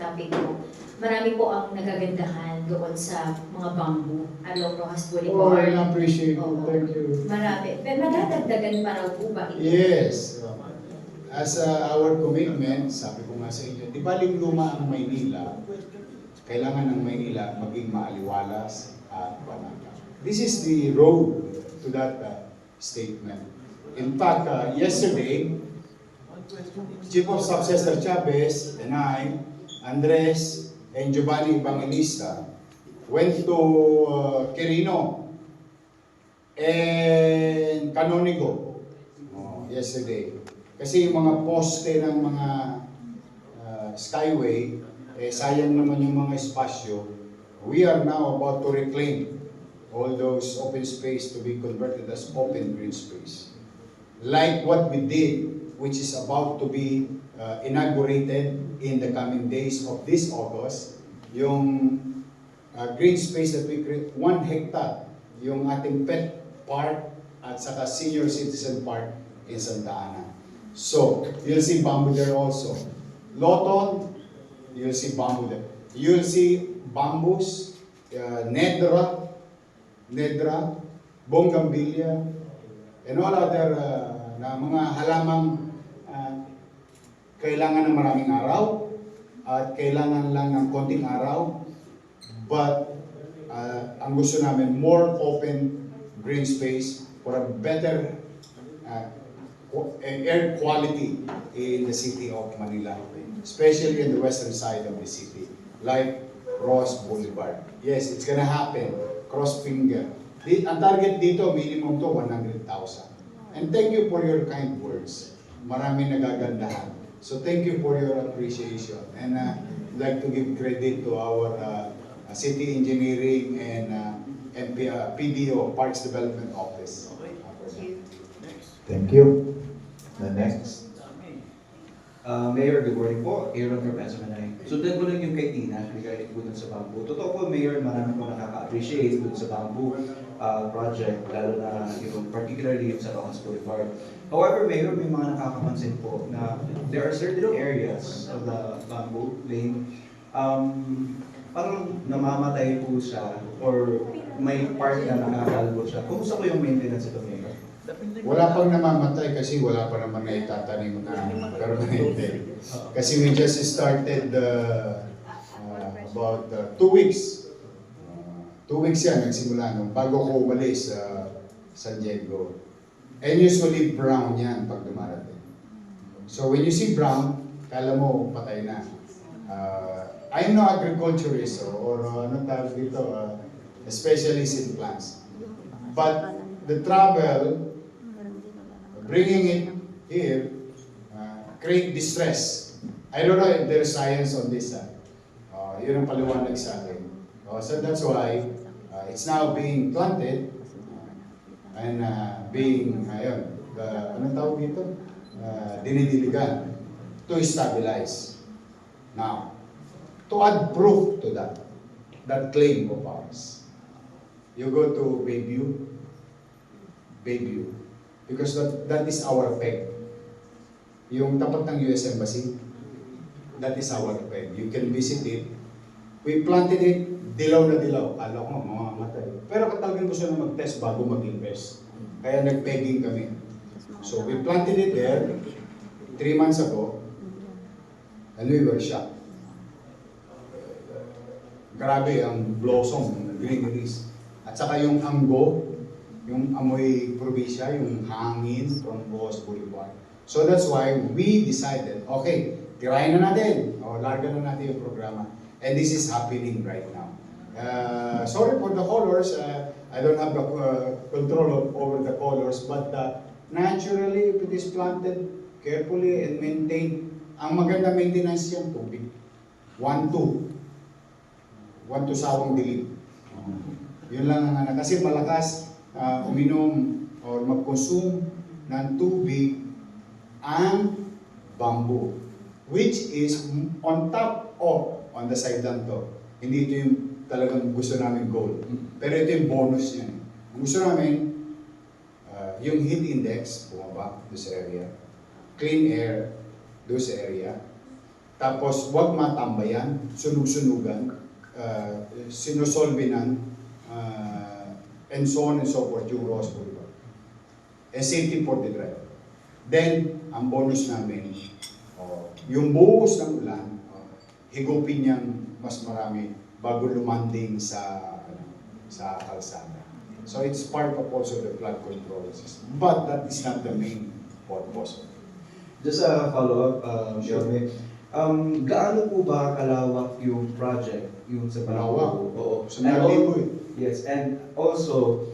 topic ko. Marami po ang nagagandahan doon sa mga bamboo along Rojas Oh, Boulevard. I appreciate it. Oo. Thank you. Marami. Pero madadagdagan pa raw po ba ito? Yes. As our commitment, sabi ko nga sa inyo, di ba luma ang Maynila, kailangan ng Maynila maging maaliwalas at panatag. This is the road to that statement. In fact, yesterday, Chief of Staff Cesar Chavez and I, Andres, and Giovanni Evangelista went to Quirino and Canonigo yesterday. Kasi yung mga poste ng mga skyway, sayang naman yung mga espasyo. We are now about to reclaim all those open space to be converted as open green space. Like what we did, which is about to be inaugurated in the coming days of this August, yung green space that we create, 1 hectare, yung ating pet park at saka senior citizen park in Santa Ana. So, you'll see bamboo there also. Loton, you'll see bamboo there. You'll see bamboos, nedra, bougainvillea, and all other na mga halamang kailangan ng maraming araw at kailangan lang ng konting araw, but ang gusto namin more open green space for a better air quality in the city of Manila, especially in the western side of the city, like Ross Boulevard. Yes, it's gonna happen. Cross finger. Ang target dito, minimum to 100,000. And thank you for your kind words. Marami nagagandahan. So thank you for your appreciation. And I'd like to give credit to our City Engineering and PDO, Parks Development Office. Thank you. The next. Mayor, good morning po. Aaron from SMNI. Sundan ko lang yung kay Tina regarding po dun sa bamboo. Totoo po, Mayor, marami po nakaka-appreciate dun sa bamboo project, lalo na yung particularly yung sa Rojas Boulevard. However, Mayor, may mga nakakapansin po na there are certain areas of the bamboo lane parang namamatay po siya or may part na nakakalbo siya. Kumusta po yung maintenance ito, Mayor? Wala pang namamatay kasi wala pa naman na itatanim na permanente. Kasi we just started about 2 weeks. 2 weeks yan nagsimula nung bago ko umalis sa San Diego. And usually brown yan pag dumarating. So when you see brown, kala mo patay na. I'm no agriculturist or ano tawag dito, specialist in plants. But the travel, bringing it here, create distress. I don't know if there's science on this. Yun ang paliwanag sa akin. So that's why it's now being planted and being, anong tawag dito? Dinidiligan to stabilize. Now, to add proof to that claim of ours, you go to Bayview, because that is our peg. Yung tapat ng US Embassy, that is our peg. You can visit it. We planted it, dilaw na dilaw. Kala ko mamamatay. Pero talagang gusto na mag-test bago mag-invest. Kaya nag-pegging kami. So we planted it there 3 months ago, and we were shocked. Grabe ang blossom, greeneries. At saka yung anggo, yung amoy probinsya, yung hangin from Rojas Boulevard. So that's why we decided, okay, tirahin na natin, o larga na natin yung programa. And this is happening right now. Sorry for the colors, I don't have the control over the colors, but naturally, if it is planted carefully and maintained, ang maganda maintenance yan, tubig. 1-2 sawang dilim. Yun lang ang kasi malakas uminom or mag-consume ng tubig ang bamboo, which is on top of, on the side lang to. Hindi ito yung talagang gusto namin goal. Pero ito yung bonus niya. Ang gusto namin, yung heat index, bumaba doon sa area, clean air doon sa area, Tapos huwag matambayan, sunog-sunugan, sinusolvinan, and so on and so forth yung Ross Boulevard. And safety for the driver. Then, ang bonus namin, yung buhos ng ulan, higupin niyang mas marami bago lumanding sa kalsada. So it's part of also the flood control system. But that is not the main purpose. Just a follow-up, Jeremy. Gaano po ba kalawak yung project, yung sa Malawak. Bambu? Oo. So, And nalibo al- Yes, and also,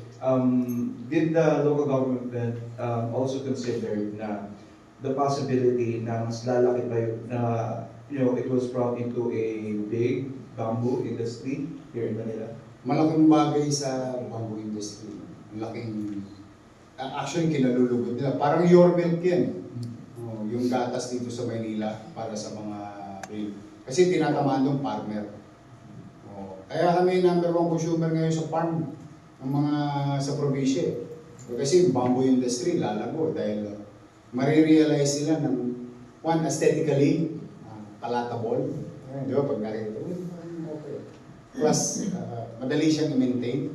did the local government also consider na the possibility na mas lalaki pa yung, na, it was brought into a big bamboo industry here in Manila? Malaking bagay sa bamboo industry. Malaking, actually kinalulugod nila. Parang your milk yan. Yung gatas dito sa Maynila para sa mga kasi tinatamaan ng farmer. Kaya kami number 1 consumer ngayon sa farm ng mga sa probinsya. Kasi bamboo industry lalago dahil marirealize sila ng one aesthetically palatable. Di ba pag nakita okay. Plus madali siyang i-maintain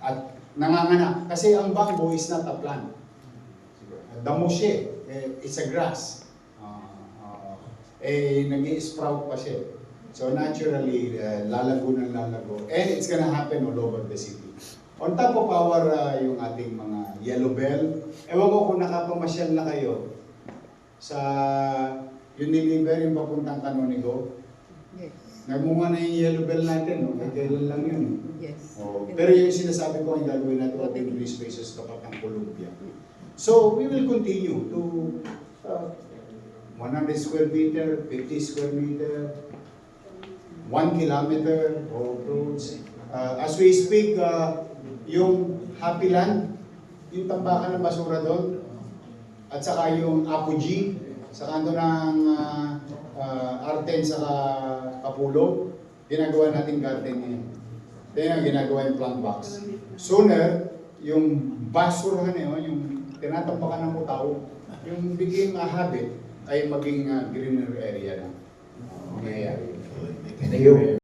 at nanganganak kasi ang bamboo is not a plant. Damo siya. It's a grass. Nag-i-sprout pa siya. So naturally, lalago ng lalago. And it's gonna happen all over the city. On top of our, yung ating mga yellow bell, ewan ko kung nakapamasyal na kayo sa Unilever, yung papuntang Canonigo. Yes. Nagmunga na yung yellow bell natin, no? Kailan lang yun. Yes. Pero yung sinasabi ko, yung gagawin natin open green spaces tapat ng Columbia. So we will continue to 100 square meter, 50 square meter, 1 kilometer of roads. As we speak, yung Happy Land, yung tambakan ng basura doon, at saka yung Apogee, sa kanto ng Arten sa Kapulo, ginagawa natin garden ngayon. Then ginagawa yung plant box. Sooner, yung basurahan na yun, yung tinatampakan ng mutaw, yung became a habit, ay maging greener area na. Mangyayari. Thank you.